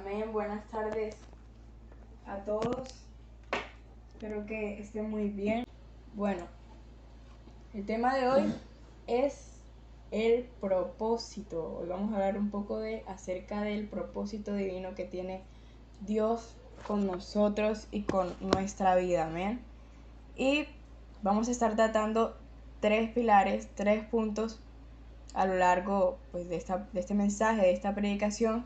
Amén, buenas tardes a todos. Espero que estén muy bien. Bueno, el tema de hoy es el propósito. Hoy vamos a hablar un poco acerca del propósito divino que tiene Dios con nosotros y con nuestra vida. Amén. Y vamos a estar tratando tres pilares, tres puntos a lo largo pues, de este mensaje, de esta predicación,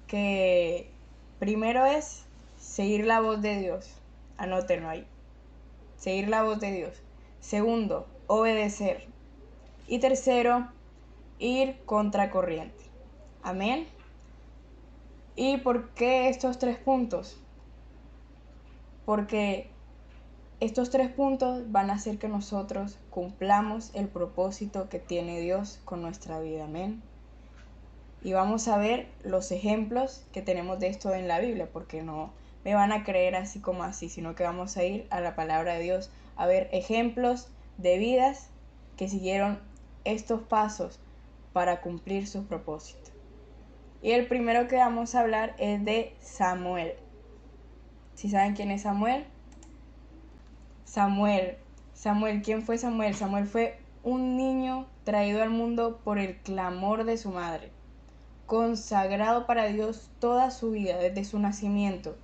que primero es seguir la voz de Dios. Anótenlo ahí. Seguir la voz de Dios. Segundo, obedecer. Y tercero, ir contracorriente. Amén. ¿Y por qué estos tres puntos? Porque estos tres puntos van a hacer que nosotros cumplamos el propósito que tiene Dios con nuestra vida. Amén. Y vamos a ver los ejemplos que tenemos de esto en la Biblia, porque no me van a creer así como así, sino que vamos a ir a la palabra de Dios a ver ejemplos de vidas que siguieron estos pasos para cumplir sus propósitos. Y el primero que vamos a hablar es de Samuel. ¿Sí saben quién es Samuel? Samuel, ¿quién fue Samuel? Samuel fue un niño traído al mundo por el clamor de su madre, consagrado para Dios toda su vida desde su nacimiento,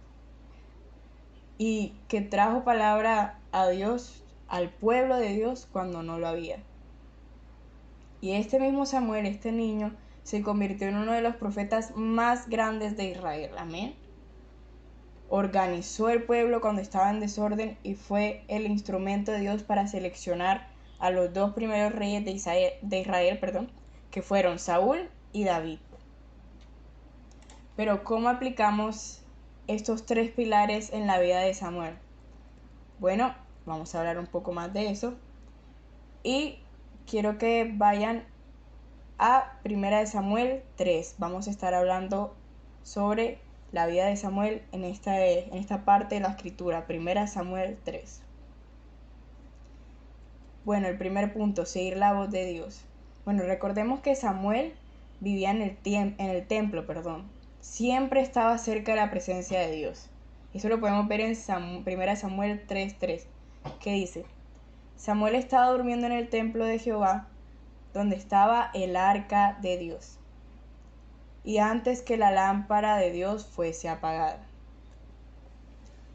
y que trajo palabra a Dios, al pueblo de Dios, cuando no lo había. Y este mismo Samuel, este niño, se convirtió en uno de los profetas más grandes de Israel. Amén. Organizó el pueblo cuando estaba en desorden y fue el instrumento de Dios para seleccionar a los dos primeros reyes de Israel, que fueron Saúl y David. Pero ¿cómo aplicamos estos tres pilares en la vida de Samuel? Bueno, vamos a hablar un poco más de eso. Y quiero que vayan a 1 Samuel 3. Vamos a estar hablando sobre la vida de Samuel en esta parte de la escritura. 1 Samuel 3. Bueno, el primer punto, seguir la voz de Dios. Bueno, recordemos que Samuel vivía en el templo. Siempre estaba cerca de la presencia de Dios. Eso lo podemos ver en 1 Samuel 3:3, que dice: Samuel estaba durmiendo en el templo de Jehová, donde estaba el arca de Dios, y antes que la lámpara de Dios fuese apagada.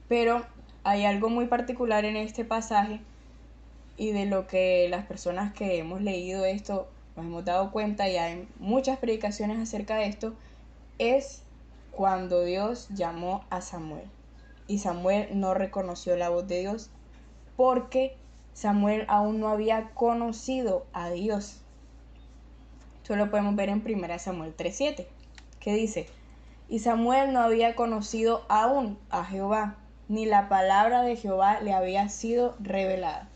Pero hay algo muy particular en este pasaje, y de lo que las personas que hemos leído esto nos hemos dado cuenta, y hay muchas predicaciones acerca de esto, es cuando Dios llamó a Samuel. Y Samuel no reconoció la voz de Dios porque Samuel aún no había conocido a Dios. Esto lo podemos ver en 1 Samuel 3:7, que dice: y Samuel no había conocido aún a Jehová, ni la palabra de Jehová le había sido revelada.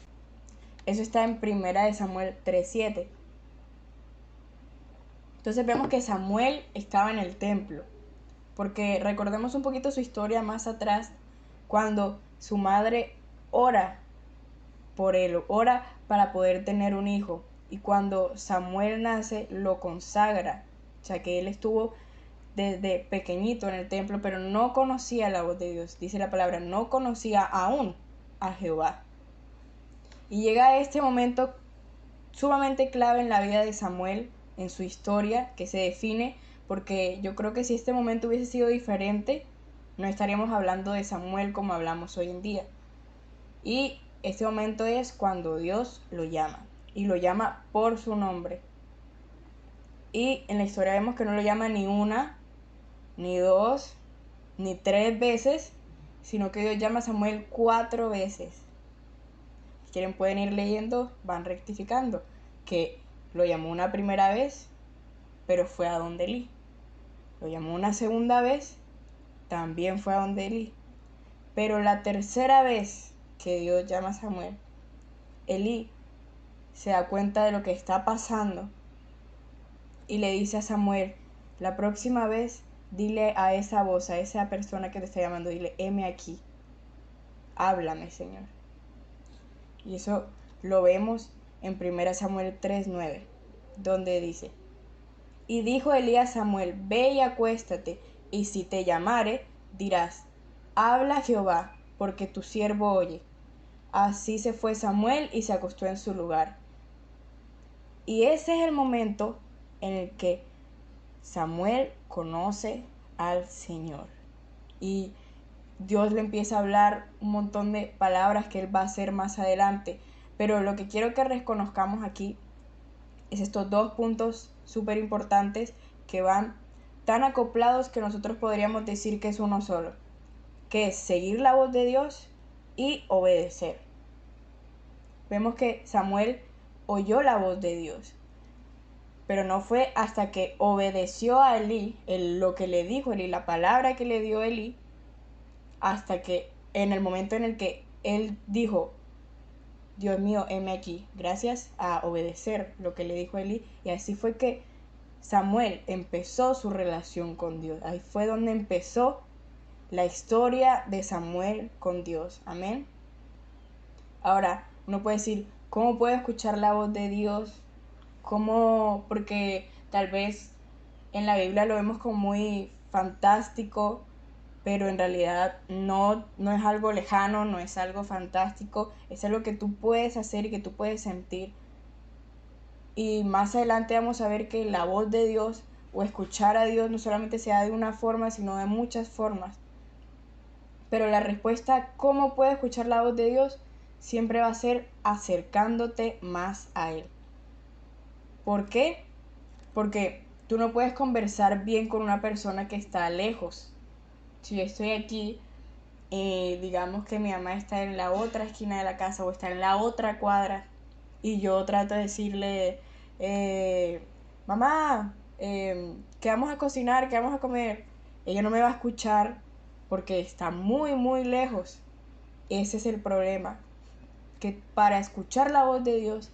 Eso está en 1 Samuel 3:7. Entonces vemos que Samuel estaba en el templo, porque recordemos un poquito su historia más atrás, cuando su madre ora por él, ora para poder tener un hijo, y cuando Samuel nace lo consagra. O sea que él estuvo desde pequeñito en el templo, pero no conocía la voz de Dios. Dice la palabra, no conocía aún a Jehová. Y llega este momento sumamente clave en la vida de Samuel, en su historia, que se define, porque yo creo que si este momento hubiese sido diferente, no estaríamos hablando de Samuel como hablamos hoy en día. Y este momento es cuando Dios lo llama, y lo llama por su nombre. Y en la historia vemos que no lo llama ni una, ni dos, ni tres veces, sino que Dios llama a Samuel 4 veces. Si quieren pueden ir leyendo, van rectificando, que lo llamó una primera vez, pero fue a donde Elí. Lo llamó una segunda vez, también fue a donde Elí. Pero la tercera vez que Dios llama a Samuel, Elí se da cuenta de lo que está pasando y le dice a Samuel: la próxima vez dile a esa voz, a esa persona que te está llamando, dile: heme aquí, háblame, Señor. Y eso lo vemos en 1 Samuel 3:9, donde dice: y dijo Elí a Samuel: ve y acuéstate, Y si te llamare, dirás, habla Jehová, porque tu siervo oye. Así se fue Samuel y se acostó en su lugar. Y ese es el momento en el que Samuel conoce al Señor. Y Dios le empieza a hablar un montón de palabras que él va a hacer más adelante. Pero lo que quiero que reconozcamos aquí es estos dos puntos súper importantes que van tan acoplados que nosotros podríamos decir que es uno solo, que es seguir la voz de Dios y obedecer. Vemos que Samuel oyó la voz de Dios, pero no fue hasta que obedeció a Elí, lo que le dijo Elí, la palabra que le dio Elí, hasta que en el momento en el que él dijo, Dios mío, heme aquí, gracias a obedecer lo que le dijo Elí, y así fue que Samuel empezó su relación con Dios. Ahí fue donde empezó la historia de Samuel con Dios. Amén. Ahora, uno puede decir, ¿cómo puedo escuchar la voz de Dios? ¿Cómo? Porque tal vez en la Biblia lo vemos como muy fantástico, pero en realidad no es algo lejano, no es algo fantástico, es algo que tú puedes hacer y que tú puedes sentir. Y más adelante vamos a ver que la voz de Dios o escuchar a Dios no solamente se da de una forma, sino de muchas formas. Pero la respuesta, ¿cómo puedo escuchar la voz de Dios? Siempre va a ser acercándote más a Él. ¿Por qué? Porque tú no puedes conversar bien con una persona que está lejos. Si yo estoy aquí, digamos que mi mamá está en la otra esquina de la casa o está en la otra cuadra, y yo trato de decirle, mamá, ¿qué vamos a cocinar? ¿Qué vamos a comer? Ella no me va a escuchar porque está muy, muy lejos. Ese es el problema, que para escuchar la voz de Dios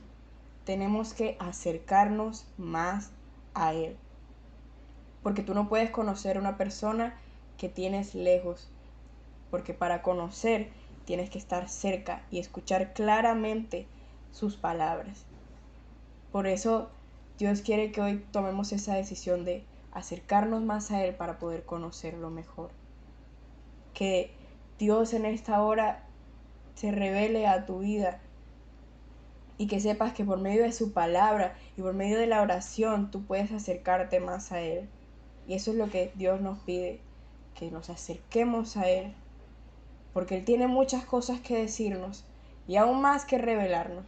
tenemos que acercarnos más a Él. Porque tú no puedes conocer a una persona que tienes lejos, porque para conocer tienes que estar cerca y escuchar claramente sus palabras. Por eso Dios quiere que hoy tomemos esa decisión de acercarnos más a Él para poder conocerlo mejor. Que Dios en esta hora se revele a tu vida y que sepas que por medio de su palabra y por medio de la oración tú puedes acercarte más a Él. Y eso es lo que Dios nos pide, que nos acerquemos a Él, porque Él tiene muchas cosas que decirnos y aún más que revelarnos,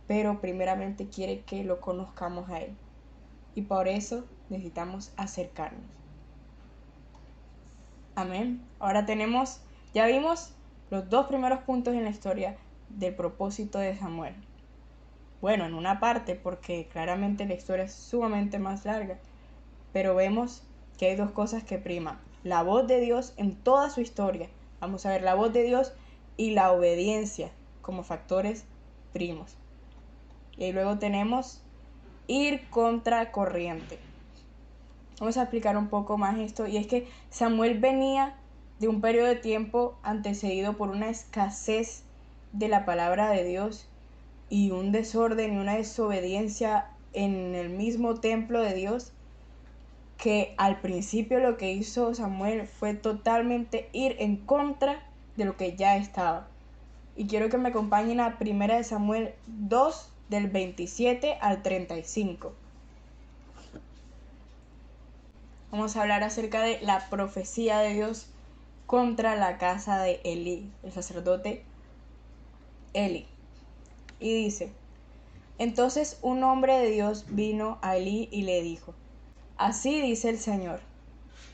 pero primeramente quiere que lo conozcamos a Él. Y por eso necesitamos acercarnos. Amén. Ahora ya vimos los dos primeros puntos en la historia del propósito de Samuel. Bueno, en una parte, porque claramente la historia es sumamente más larga, pero vemos que hay dos cosas que priman. La voz de Dios en toda su historia. Vamos a ver la voz de Dios y la obediencia como factores primos. Y luego tenemos ir contra corriente. Vamos a explicar un poco más esto, y es que Samuel venía de un periodo de tiempo antecedido por una escasez de la palabra de Dios y un desorden y una desobediencia en el mismo templo de Dios, que al principio lo que hizo Samuel fue totalmente ir en contra de lo que ya estaba. Y quiero que me acompañen a 1 Samuel 2 del 27 al 35. Vamos a hablar acerca de la profecía de Dios contra la casa de Elí, el sacerdote Elí. Y dice, entonces un hombre de Dios vino a Elí y le dijo, así dice el Señor,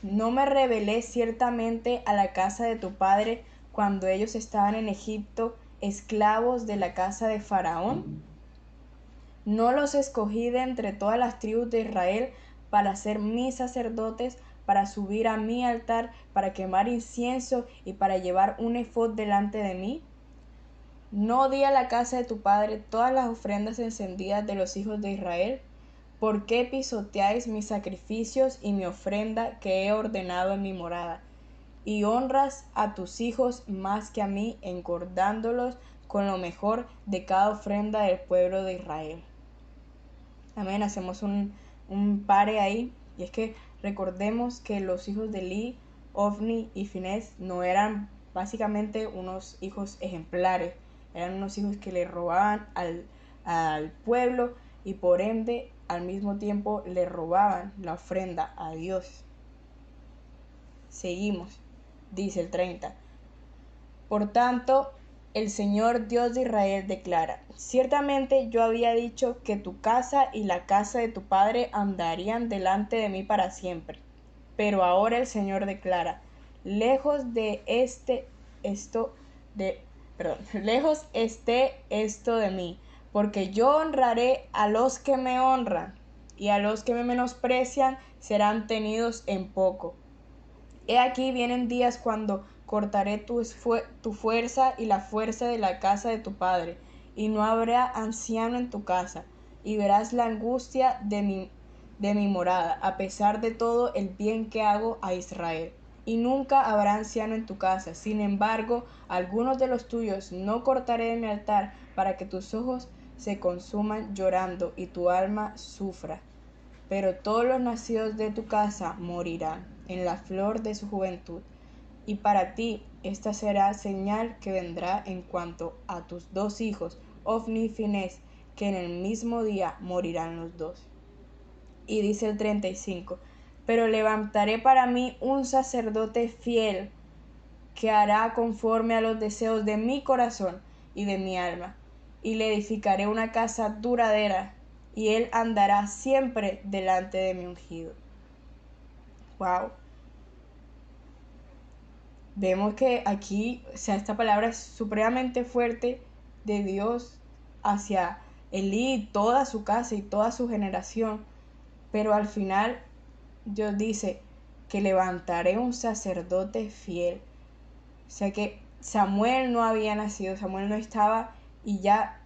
¿no me revelé ciertamente a la casa de tu padre cuando ellos estaban en Egipto, esclavos de la casa de Faraón? ¿No los escogí de entre todas las tribus de Israel para ser mis sacerdotes, para subir a mi altar, para quemar incienso y para llevar un efod delante de mí? ¿No di a la casa de tu padre todas las ofrendas encendidas de los hijos de Israel? ¿Por qué pisoteáis mis sacrificios y mi ofrenda que he ordenado en mi morada? Y honras a tus hijos más que a mí, engordándolos con lo mejor de cada ofrenda del pueblo de Israel. Amén, hacemos un pare ahí. Y es que Recordemos que los hijos de Eli, Ofni y Finés no eran básicamente unos hijos ejemplares, eran unos hijos que le robaban al pueblo y por ende al mismo tiempo le robaban la ofrenda a Dios. Seguimos, dice el 30. Por tanto, el Señor Dios de Israel declara: ciertamente yo había dicho que tu casa y la casa de tu padre andarían delante de mí para siempre. Pero ahora el Señor declara: lejos de lejos esté esto de mí, porque yo honraré a los que me honran, y a los que me menosprecian serán tenidos en poco. He aquí vienen días cuando cortaré tu fuerza y la fuerza de la casa de tu padre, y no habrá anciano en tu casa, y verás la angustia de mi morada, a pesar de todo el bien que hago a Israel. Y nunca habrá anciano en tu casa. Sin embargo, algunos de los tuyos no cortaré de mi altar, para que tus ojos se consuman llorando y tu alma sufra. Pero todos los nacidos de tu casa morirán en la flor de su juventud. Y para ti esta será señal que vendrá en cuanto a tus dos hijos, Ofni y Finés, que en el mismo día morirán los dos. Y dice el 35, pero levantaré para mí un sacerdote fiel, que hará conforme a los deseos de mi corazón y de mi alma, y le edificaré una casa duradera, y él andará siempre delante de mi ungido. Wow. Vemos que aquí, o sea, esta palabra es supremamente fuerte de Dios hacia Elí y toda su casa y toda su generación, pero al final Dios dice que levantaré un sacerdote fiel. O sea que Samuel no había nacido, Samuel no estaba, y ya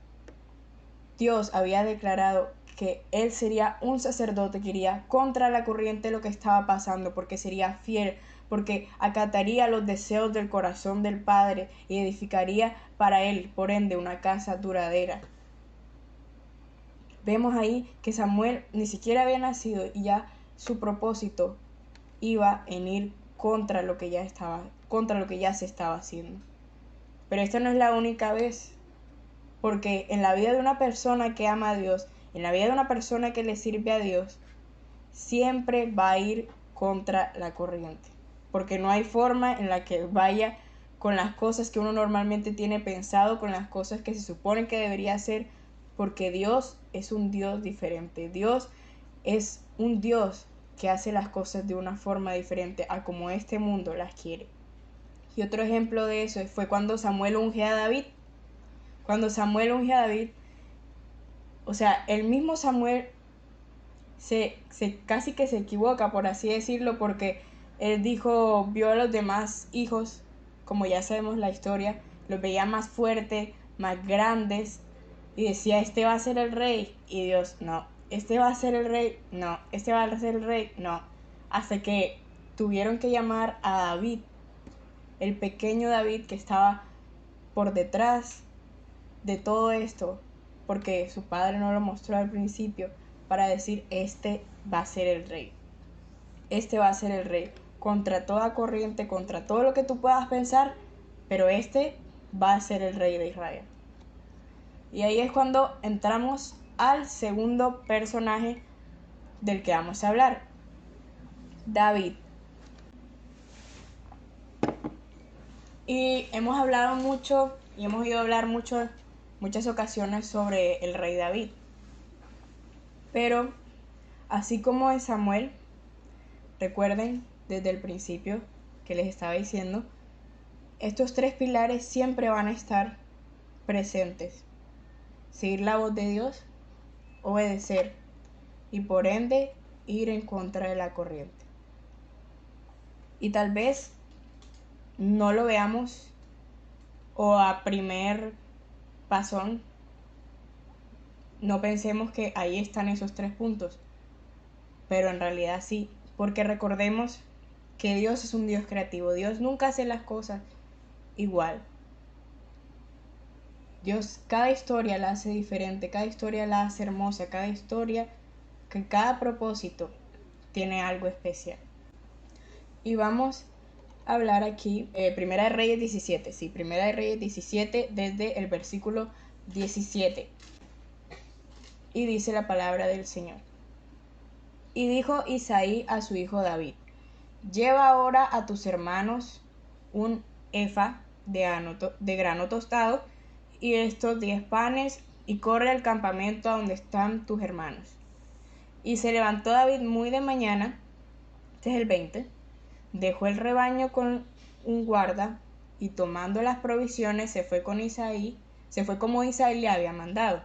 Dios había declarado que él sería un sacerdote que iría contra la corriente de lo que estaba pasando, porque sería fiel, porque acataría los deseos del corazón del Padre y edificaría para él, por ende, una casa duradera. Vemos ahí que Samuel ni siquiera había nacido y ya su propósito iba en ir contra lo que ya se estaba haciendo. Pero esta no es la única vez, porque en la vida de una persona que ama a Dios, en la vida de una persona que le sirve a Dios, siempre va a ir contra la corriente, porque no hay forma en la que vaya con las cosas que uno normalmente tiene pensado, con las cosas que se supone que debería hacer, porque Dios es un Dios diferente. Dios es un Dios que hace las cosas de una forma diferente a como este mundo las quiere. Y otro ejemplo de eso fue cuando Samuel unge a David. Cuando Samuel unge a David, o sea, el mismo Samuel casi que se equivoca, por así decirlo, porque él vio a los demás hijos, como ya sabemos la historia, los veía más fuertes, más grandes, y decía: este va a ser el rey, y Dios: no, este va a ser el rey, no, este va a ser el rey, no, hasta que tuvieron que llamar a David, el pequeño David que estaba por detrás de todo esto, porque su padre no lo mostró al principio, para decir: este va a ser el rey, este va a ser el rey, contra toda corriente, contra todo lo que tú puedas pensar, pero este va a ser el rey de Israel. Y ahí es cuando entramos al segundo personaje del que vamos a hablar, David. Y hemos hablado mucho y hemos ido a hablar muchas ocasiones sobre el rey David. Pero así como en Samuel, recuerden desde el principio que les estaba diciendo, estos tres pilares siempre van a estar presentes: seguir la voz de Dios, obedecer y por ende ir en contra de la corriente. Y tal vez no lo veamos, o a primer pasón no pensemos que ahí están esos tres puntos, pero en realidad sí, porque recordemos que Dios es un Dios creativo. Dios nunca hace las cosas igual. Dios cada historia la hace diferente, cada historia la hace hermosa, cada historia, que cada propósito tiene algo especial. Y vamos a hablar aquí, Primera de Reyes 17, sí, Primera de Reyes 17 desde el versículo 17. Y dice la palabra del Señor. Y dijo Isaí a su hijo David: lleva ahora a tus hermanos un efa de grano tostado y estos 10 panes, y corre al campamento a donde están tus hermanos. Y se levantó David muy de mañana, este es el 20, dejó el rebaño con un guarda, y tomando las provisiones se fue como Isaí le había mandado.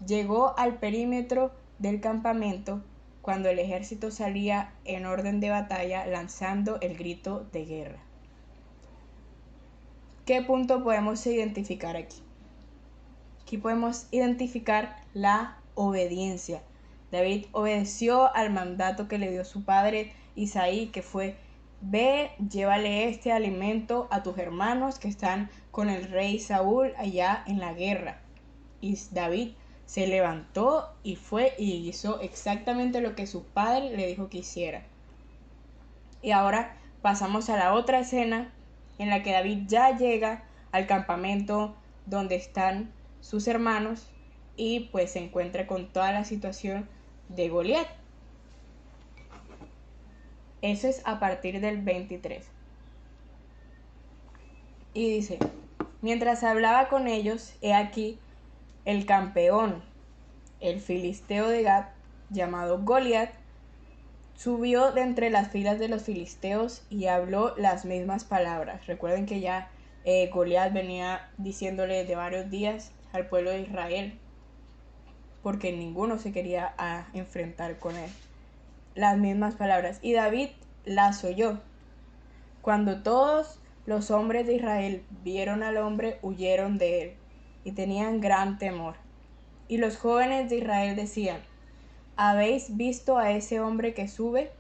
Llegó al perímetro del campamento cuando el ejército salía en orden de batalla lanzando el grito de guerra. ¿Qué punto podemos identificar aquí? Aquí podemos identificar la obediencia. David obedeció al mandato que le dio su padre Isaí, que fue: ve, llévale este alimento a tus hermanos que están con el rey Saúl allá en la guerra. Y David se levantó y fue y hizo exactamente lo que su padre le dijo que hiciera. Y ahora pasamos a la otra escena en la que David ya llega al campamento donde están sus hermanos y pues se encuentra con toda la situación de Goliat. Eso es a partir del 23. Y dice: mientras hablaba con ellos, he aquí el campeón, el filisteo de Gat, llamado Goliat, subió de entre las filas de los filisteos y habló las mismas palabras. Recuerden que ya Goliat venía diciéndole de varios días al pueblo de Israel, porque ninguno se quería enfrentar con él. Las mismas palabras. Y David las oyó. Cuando todos los hombres de Israel vieron al hombre, huyeron de él y tenían gran temor. Y los jóvenes de Israel decían: ¿habéis visto a ese hombre que sube?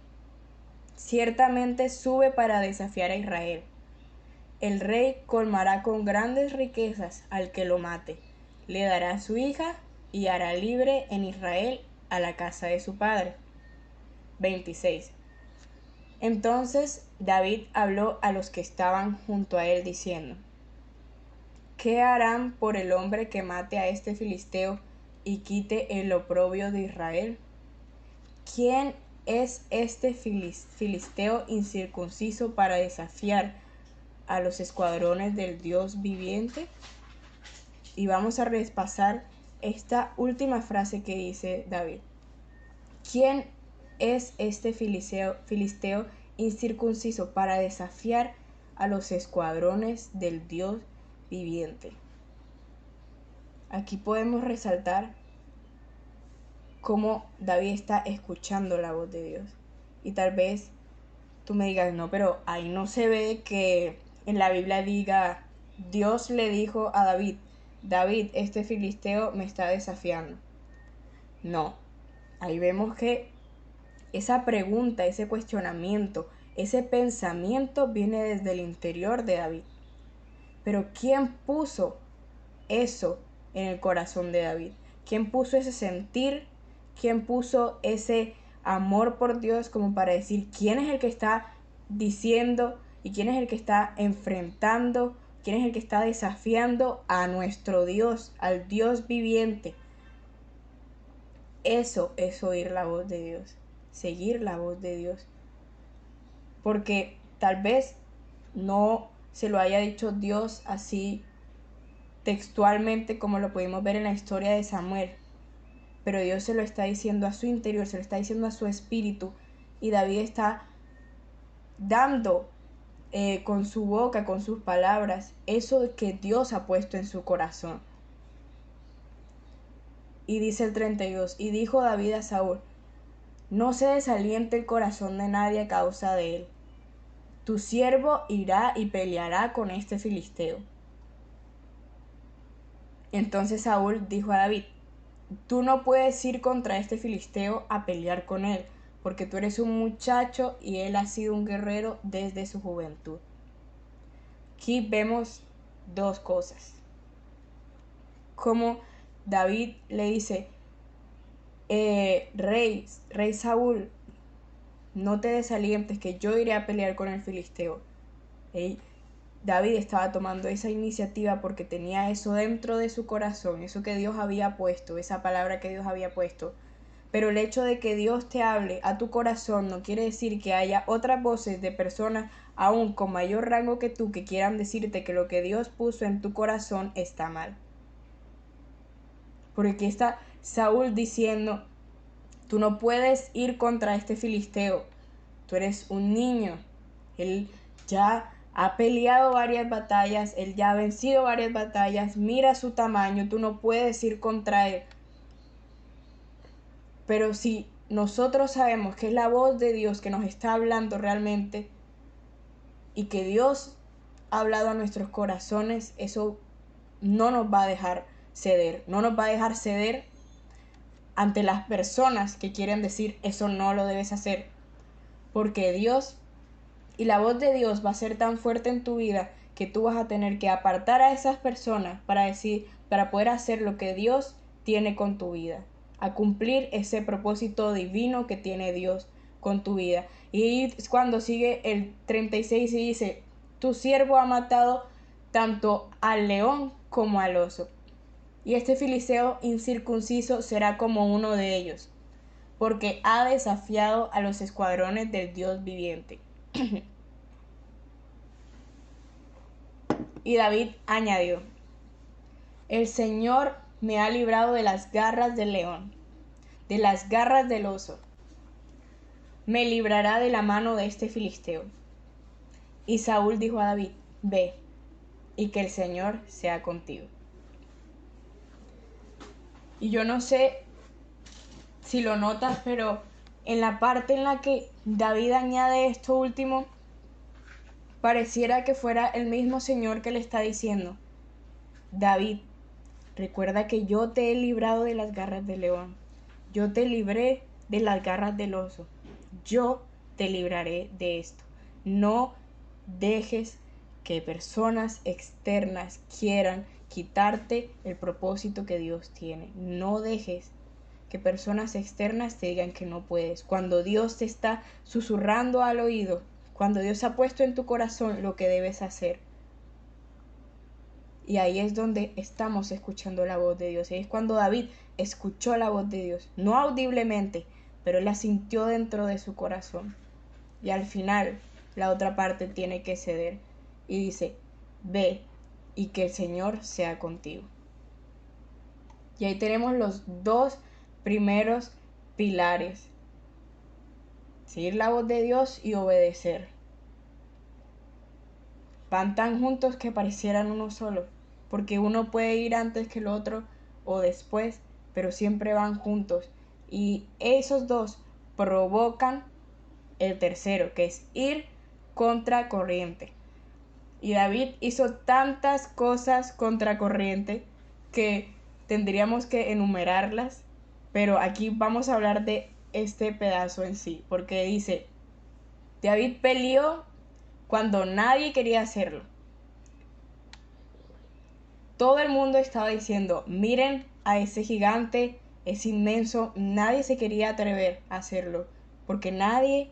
Ciertamente sube para desafiar a Israel. El rey colmará con grandes riquezas al que lo mate, le dará su hija y hará libre en Israel a la casa de su padre. 26. Entonces David habló a los que estaban junto a él diciendo: ¿qué harán por el hombre que mate a este filisteo y quite el oprobio de Israel? ¿Quién es este filisteo incircunciso para desafiar a los escuadrones del Dios viviente? Y vamos a repasar esta última frase que dice David. ¿Quién es este filisteo incircunciso para desafiar a los escuadrones del Dios viviente? Aquí podemos resaltar cómo David está escuchando la voz de Dios. Y tal vez tú me digas: no, pero ahí no se ve que en la Biblia diga: Dios le dijo a David: David, este filisteo me está desafiando. No, ahí vemos que esa pregunta, ese cuestionamiento, ese pensamiento viene desde el interior de David. Pero ¿quién puso eso en el corazón de David? ¿Quién puso ese sentir? ¿Quién puso ese amor por Dios como para decir quién es el que está diciendo y quién es el que está enfrentando, quién es el que está desafiando a nuestro Dios, al Dios viviente? Eso es oír la voz de Dios, seguir la voz de Dios. Porque tal vez no se lo haya dicho Dios así textualmente como lo pudimos ver en la historia de Samuel, pero Dios se lo está diciendo a su interior, se lo está diciendo a su espíritu, y David está dando con su boca, con sus palabras, eso que Dios ha puesto en su corazón. Y dice el 32, y dijo David a Saúl: no se desaliente el corazón de nadie a causa de él. Tu siervo irá y peleará con este filisteo. Entonces Saúl dijo a David: tú no puedes ir contra este filisteo a pelear con él, porque tú eres un muchacho y él ha sido un guerrero desde su juventud. Aquí vemos dos cosas. Como David le dice: rey Saúl, no te desalientes, que yo iré a pelear con el filisteo. Ey, David estaba tomando esa iniciativa porque tenía eso dentro de su corazón, eso que Dios había puesto, esa palabra que Dios había puesto. Pero el hecho de que Dios te hable a tu corazón no quiere decir que haya otras voces de personas aún con mayor rango que tú que quieran decirte que lo que Dios puso en tu corazón está mal. Porque aquí está Saúl diciendo, tú no puedes ir contra este filisteo, tú eres un niño, él ya ha peleado varias batallas, él ya ha vencido varias batallas, mira su tamaño, tú no puedes ir contra él. Pero si nosotros sabemos que es la voz de Dios que nos está hablando realmente y que Dios ha hablado a nuestros corazones, eso no nos va a dejar ceder, no nos va a dejar ceder ante las personas que quieren decir eso no lo debes hacer, porque Dios y la voz de Dios va a ser tan fuerte en tu vida que tú vas a tener que apartar a esas personas para poder hacer lo que Dios tiene con tu vida, a cumplir ese propósito divino que tiene Dios con tu vida. Y cuando sigue el 36 y dice, tu siervo ha matado tanto al león como al oso, y este filisteo incircunciso será como uno de ellos, porque ha desafiado a los escuadrones del Dios viviente. Y David añadió, el Señor me ha librado de las garras del león, de las garras del oso. Me librará de la mano de este filisteo. Y Saúl dijo a David, ve, y que el Señor sea contigo. Y yo no sé si lo notas, pero en la parte en la que David añade esto último, pareciera que fuera el mismo Señor que le está diciendo, David, recuerda que yo te he librado de las garras del león, yo te libré de las garras del oso, yo te libraré de esto. No dejes que personas externas quieran quitarte el propósito que Dios tiene. No dejes que personas externas te digan que no puedes. Cuando Dios te está susurrando al oído, cuando Dios ha puesto en tu corazón lo que debes hacer. Y ahí es donde estamos escuchando la voz de Dios. Ahí es cuando David escuchó la voz de Dios, no audiblemente, pero la sintió dentro de su corazón. Y al final, la otra parte tiene que ceder. Y dice, ve y que el Señor sea contigo. Y ahí tenemos los dos primeros pilares. Seguir la voz de Dios y obedecer. Van tan juntos que parecieran uno solo, porque uno puede ir antes que el otro o después, pero siempre van juntos. Y esos dos provocan el tercero, que es ir contra corriente. Y David hizo tantas cosas contra corriente que tendríamos que enumerarlas, pero aquí vamos a hablar de este pedazo en sí, porque dice, David peleó cuando nadie quería hacerlo. Todo el mundo estaba diciendo, miren a ese gigante, es inmenso, nadie se quería atrever a hacerlo, porque nadie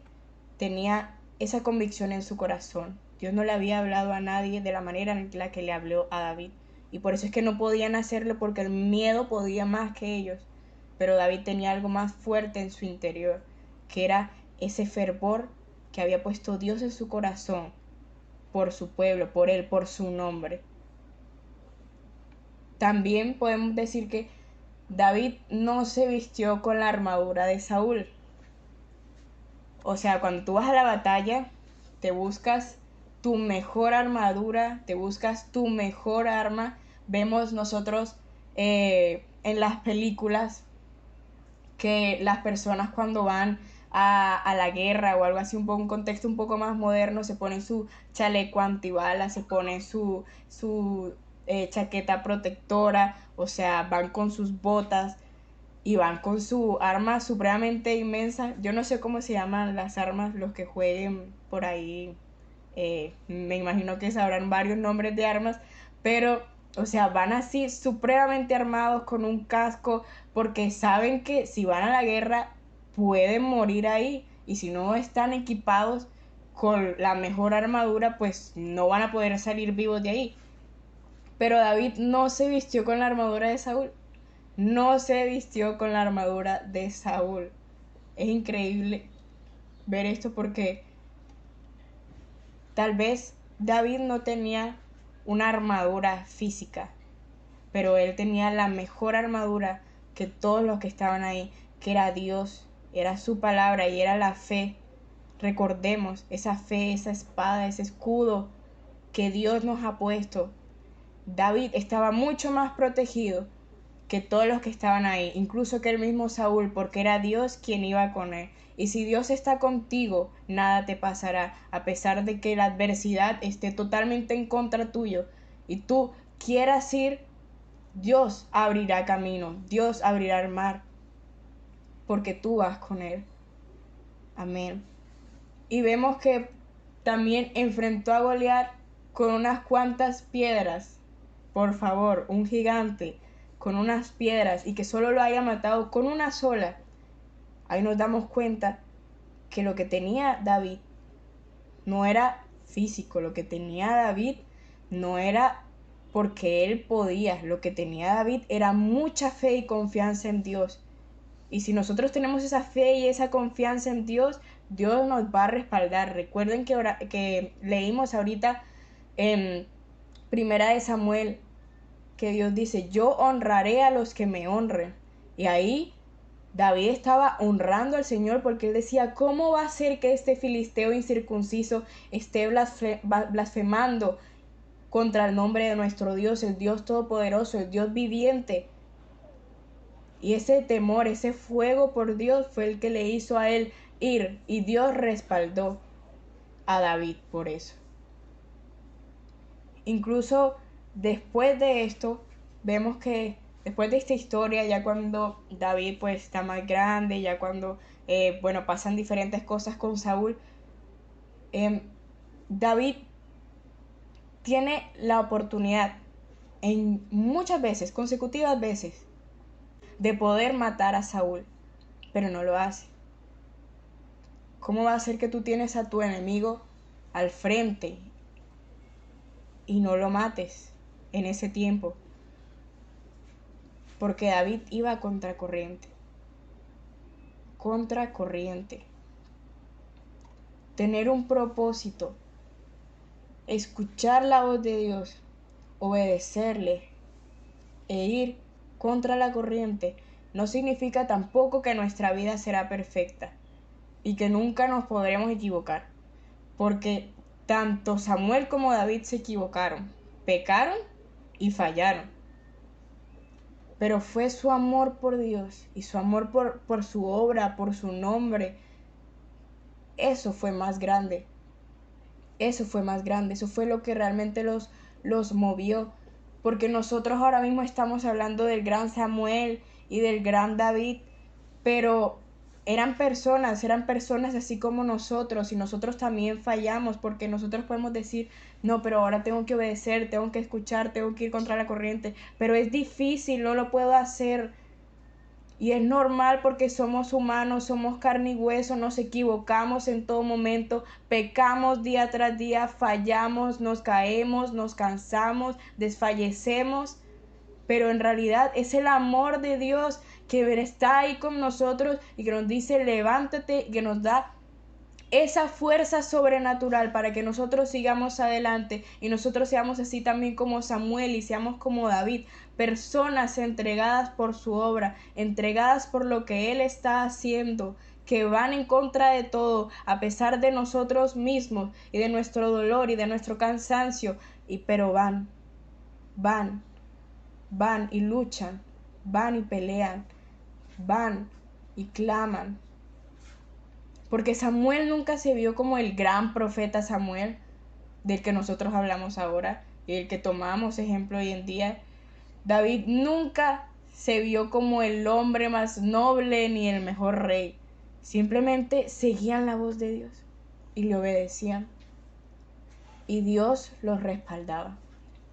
tenía esa convicción en su corazón. Dios no le había hablado a nadie de la manera en la que le habló a David. Y por eso es que no podían hacerlo, porque el miedo podía más que ellos. Pero David tenía algo más fuerte en su interior, que era ese fervor que había puesto Dios en su corazón por su pueblo, por él, por su nombre. También podemos decir que David no se vistió con la armadura de Saúl. O sea, cuando tú vas a la batalla, te buscas tu mejor armadura, te buscas tu mejor arma. Vemos nosotros en las películas que las personas cuando van a la guerra o algo así, un contexto un poco más moderno, se ponen su chaleco antibalas, se ponen su chaqueta protectora, o sea, van con sus botas y van con su arma supremamente inmensa. Yo no sé cómo se llaman las armas, los que jueguen por ahí, me imagino que sabrán varios nombres de armas, pero, o sea, van así supremamente armados con un casco, porque saben que si van a la guerra pueden morir ahí y si no están equipados con la mejor armadura, pues no van a poder salir vivos de ahí. Pero David no se vistió con la armadura de Saúl. No se vistió con la armadura de Saúl. Es increíble ver esto porque tal vez David no tenía una armadura física, pero él tenía la mejor armadura que todos los que estaban ahí, que era Dios, era su palabra y era la fe. Recordemos esa fe, esa espada, ese escudo que Dios nos ha puesto. David estaba mucho más protegido que todos los que estaban ahí, incluso que el mismo Saúl, porque era Dios quien iba con él. Y si Dios está contigo, nada te pasará, a pesar de que la adversidad esté totalmente en contra tuyo y tú quieras ir, Dios abrirá camino, Dios abrirá el mar, porque tú vas con él. Amén. Y vemos que también enfrentó a Goliat con unas cuantas piedras. Por favor, un gigante con unas piedras y que solo lo haya matado con una sola. Ahí nos damos cuenta que lo que tenía David no era físico, lo que tenía David no era porque él podía, lo que tenía David era mucha fe y confianza en Dios. Y si nosotros tenemos esa fe y esa confianza en Dios, Dios nos va a respaldar. Recuerden que leímos ahorita en Primera de Samuel que Dios dice, yo honraré a los que me honren. Y ahí David estaba honrando al Señor porque él decía, ¿cómo va a ser que este filisteo incircunciso esté blasfemando contra el nombre de nuestro Dios, el Dios todopoderoso, el Dios viviente? Y ese temor, ese fuego por Dios fue el que le hizo a él ir, y Dios respaldó a David por eso. Incluso después de esto, vemos que después de esta historia, ya cuando David pues está más grande, ya cuando pasan diferentes cosas con Saúl, David tiene la oportunidad en muchas veces, consecutivas veces, de poder matar a Saúl, pero no lo hace. ¿Cómo va a ser que tú tienes a tu enemigo al frente y no lo mates en ese tiempo? Porque David iba contracorriente. Contracorriente. Tener un propósito, escuchar la voz de Dios, obedecerle e ir contra la corriente no significa tampoco que nuestra vida será perfecta y que nunca nos podremos equivocar, porque tanto Samuel como David se equivocaron, pecaron y fallaron, pero fue su amor por Dios y su amor por su obra, por su nombre, eso fue más grande, eso fue más grande, eso fue lo que realmente los movió, porque nosotros ahora mismo estamos hablando del gran Samuel y del gran David, pero eran personas así como nosotros, y nosotros también fallamos, porque nosotros podemos decir, no, pero ahora tengo que obedecer, tengo que escuchar, tengo que ir contra la corriente, pero es difícil, no lo puedo hacer. Y es normal porque somos humanos, somos carne y hueso, nos equivocamos en todo momento, pecamos día tras día, fallamos, nos caemos, nos cansamos, desfallecemos, pero en realidad es el amor de Dios que está ahí con nosotros y que nos dice levántate, y que nos da esa fuerza sobrenatural para que nosotros sigamos adelante y nosotros seamos así también como Samuel y seamos como David, personas entregadas por su obra, entregadas por lo que Él está haciendo, que van en contra de todo, a pesar de nosotros mismos y de nuestro dolor y de nuestro cansancio, pero van, van y luchan, van y pelean, van y claman. Porque Samuel nunca se vio como el gran profeta Samuel, del que nosotros hablamos ahora y del que tomamos ejemplo hoy en día. David nunca se vio como el hombre más noble ni el mejor rey. Simplemente seguían la voz de Dios y le obedecían. Y Dios los respaldaba.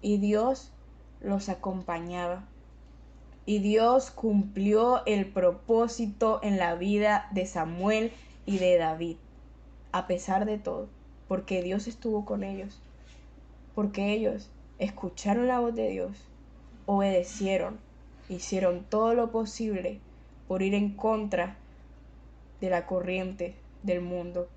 Y Dios los acompañaba. Y Dios cumplió el propósito en la vida de Samuel y de David, a pesar de todo, porque Dios estuvo con ellos, porque ellos escucharon la voz de Dios, obedecieron, hicieron todo lo posible por ir en contra de la corriente del mundo.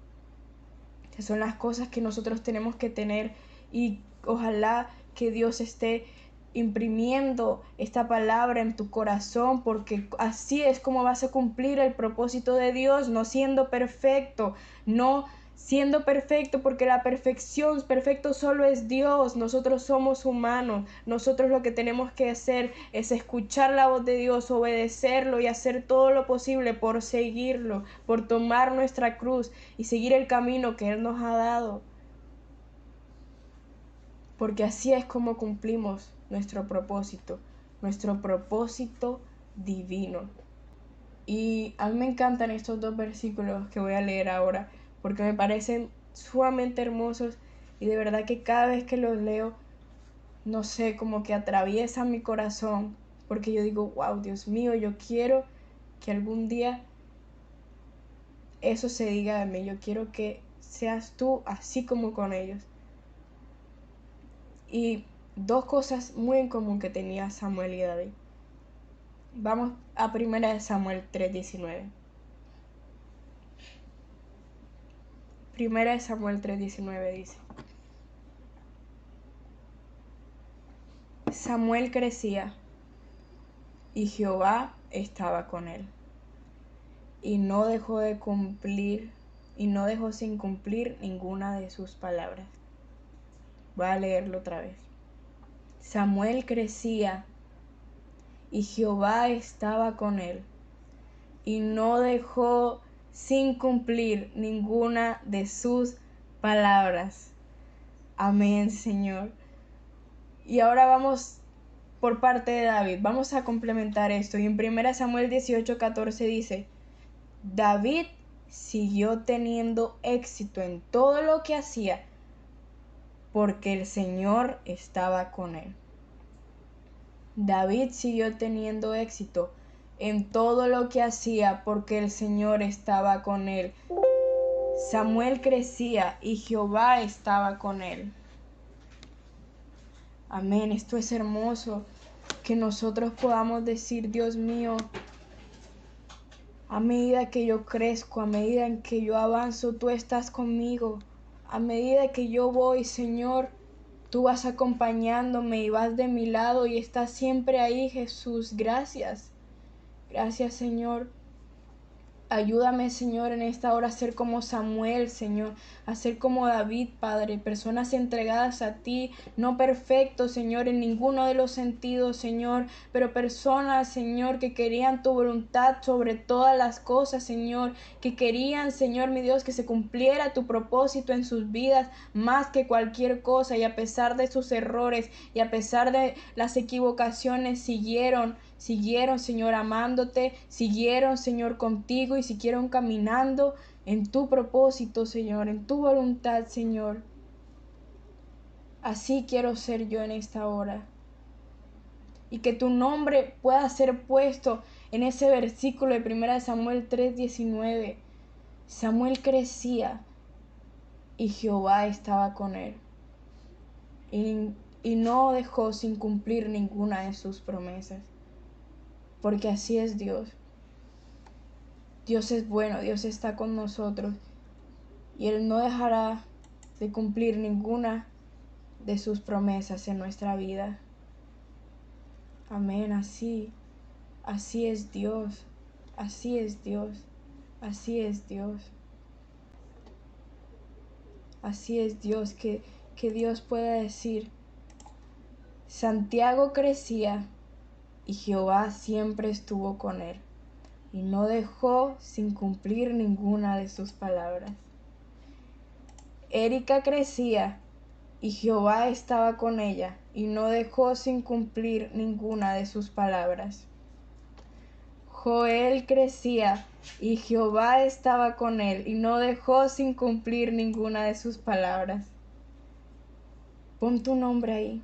Esas son las cosas que nosotros tenemos que tener, y ojalá que Dios esté imprimiendo esta palabra en tu corazón, porque así es como vas a cumplir el propósito de Dios, no siendo perfecto, no siendo perfecto, porque la perfección, perfecto solo es Dios. Nosotros somos humanos, nosotros lo que tenemos que hacer es escuchar la voz de Dios, obedecerlo y hacer todo lo posible por seguirlo, por tomar nuestra cruz y seguir el camino que Él nos ha dado, porque así es como cumplimos nuestro propósito divino. Y a mí me encantan estos dos versículos que voy a leer ahora, porque me parecen sumamente hermosos, y de verdad que cada vez que los leo, no sé, como que atraviesan mi corazón, porque yo digo, wow, Dios mío, yo quiero que algún día eso se diga de mí, yo quiero que seas tú así como con ellos. Y dos cosas muy en común que tenía Samuel y David. Vamos a 1 Samuel 3:19. 1 Samuel 3:19 dice: Samuel crecía y Jehová estaba con él, y no dejó sin cumplir ninguna de sus palabras. Voy a leerlo otra vez. Samuel crecía y Jehová estaba con él, y no dejó sin cumplir ninguna de sus palabras. Amén, Señor. Y ahora vamos por parte de David. Vamos a complementar esto. Y en 1 Samuel 18:14 dice: David siguió teniendo éxito en todo lo que hacía, porque el Señor estaba con él. David siguió teniendo éxito en todo lo que hacía, porque el Señor estaba con él. Samuel crecía y Jehová estaba con él. Amén. Esto es hermoso, que nosotros podamos decir: Dios mío, a medida que yo crezco, a medida en que yo avanzo, tú estás conmigo. A medida que yo voy, Señor, tú vas acompañándome y vas de mi lado y estás siempre ahí, Jesús. Gracias. Gracias, Señor. Ayúdame, Señor, en esta hora a ser como Samuel, Señor, a ser como David, Padre, personas entregadas a ti, no perfectos, Señor, en ninguno de los sentidos, Señor, pero personas, Señor, que querían tu voluntad sobre todas las cosas, Señor, que querían, Señor, mi Dios, que se cumpliera tu propósito en sus vidas más que cualquier cosa, y a pesar de sus errores y a pesar de las equivocaciones, siguieron, Señor, amándote, siguieron, Señor, contigo y siguieron caminando en tu propósito, Señor, en tu voluntad, Señor. Así quiero ser yo en esta hora. Y que tu nombre pueda ser puesto en ese versículo de 1 Samuel 3:19. Samuel crecía y Jehová estaba con él. Y no dejó sin cumplir ninguna de sus promesas. Porque así es Dios. Dios es bueno, Dios está con nosotros, y Él no dejará de cumplir ninguna de sus promesas en nuestra vida. Amén, así es Dios, así es Dios, así es Dios. Así es Dios, que Dios pueda decir: Santiago crecía y Jehová siempre estuvo con él, y no dejó sin cumplir ninguna de sus palabras. Erika crecía y Jehová estaba con ella, y no dejó sin cumplir ninguna de sus palabras. Joel crecía y Jehová estaba con él, y no dejó sin cumplir ninguna de sus palabras. Pon tu nombre ahí.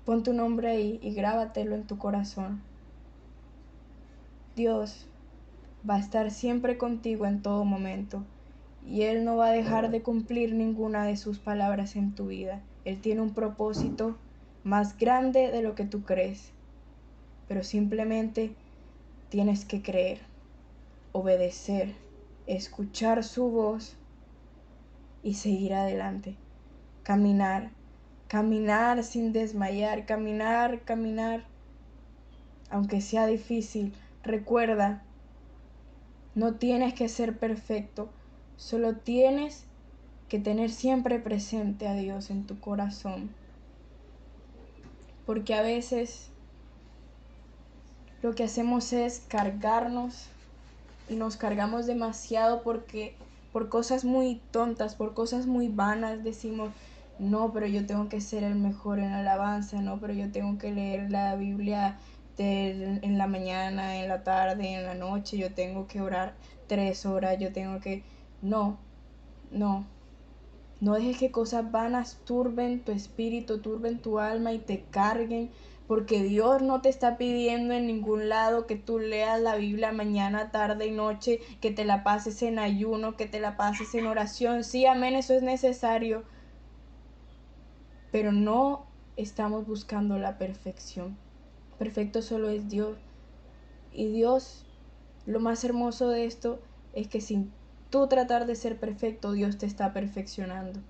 Pon tu nombre ahí y grábatelo en tu corazón. Dios, va a estar siempre contigo en todo momento. Y Él no va a dejar de cumplir ninguna de sus palabras en tu vida. Él tiene un propósito más grande de lo que tú crees. Pero simplemente tienes que creer, obedecer, escuchar su voz y seguir adelante. Caminar, caminar sin desmayar, caminar, aunque sea difícil. Recuerda, no tienes que ser perfecto, solo tienes que tener siempre presente a Dios en tu corazón. Porque a veces lo que hacemos es cargarnos y nos cargamos demasiado por cosas muy tontas, por cosas muy vanas, decimos, no, pero yo tengo que ser el mejor en alabanza, no, pero yo tengo que leer la Biblia en la mañana, en la tarde, en la noche, yo tengo que orar 3 horas, yo tengo que... No, no, no dejes que cosas vanas turben tu espíritu, turben tu alma y te carguen, porque Dios no te está pidiendo en ningún lado que tú leas la Biblia mañana, tarde y noche, que te la pases en ayuno, que te la pases en oración. Sí, amén, eso es necesario, pero no estamos buscando la perfección. Perfecto solo es Dios. Y Dios, lo más hermoso de esto es que sin tú tratar de ser perfecto, Dios te está perfeccionando.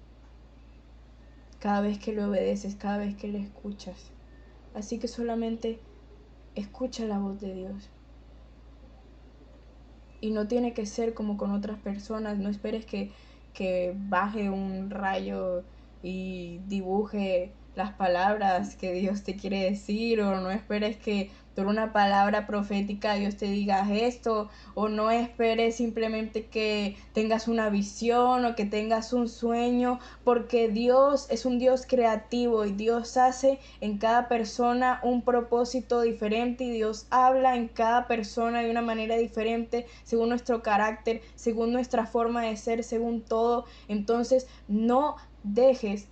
Cada vez que le obedeces, cada vez que le escuchas. Así que solamente escucha la voz de Dios. Y no tiene que ser como con otras personas, no esperes que baje un rayo y dibuje las palabras que Dios te quiere decir, o no esperes que por una palabra profética Dios te diga esto, o no esperes simplemente que tengas una visión o que tengas un sueño, porque Dios es un Dios creativo y Dios hace en cada persona un propósito diferente y Dios habla en cada persona de una manera diferente según nuestro carácter, según nuestra forma de ser, según todo. Entonces no dejes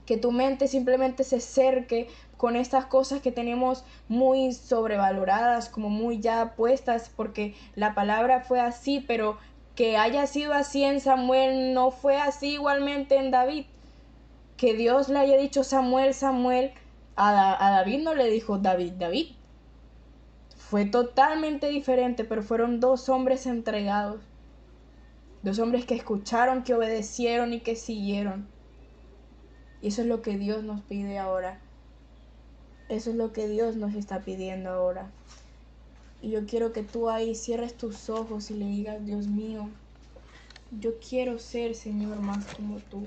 que tu mente simplemente se cerque con estas cosas que tenemos muy sobrevaloradas, como muy ya puestas, porque la palabra fue así, pero que haya sido así en Samuel no fue así igualmente en David. Que Dios le haya dicho Samuel, Samuel, a David no le dijo David, David. Fue totalmente diferente, pero fueron dos hombres entregados. Dos hombres que escucharon, que obedecieron y que siguieron. Y eso es lo que Dios nos pide ahora. Eso es lo que Dios nos está pidiendo ahora. Y yo quiero que tú ahí cierres tus ojos y le digas, Dios mío, yo quiero ser, Señor, más como tú.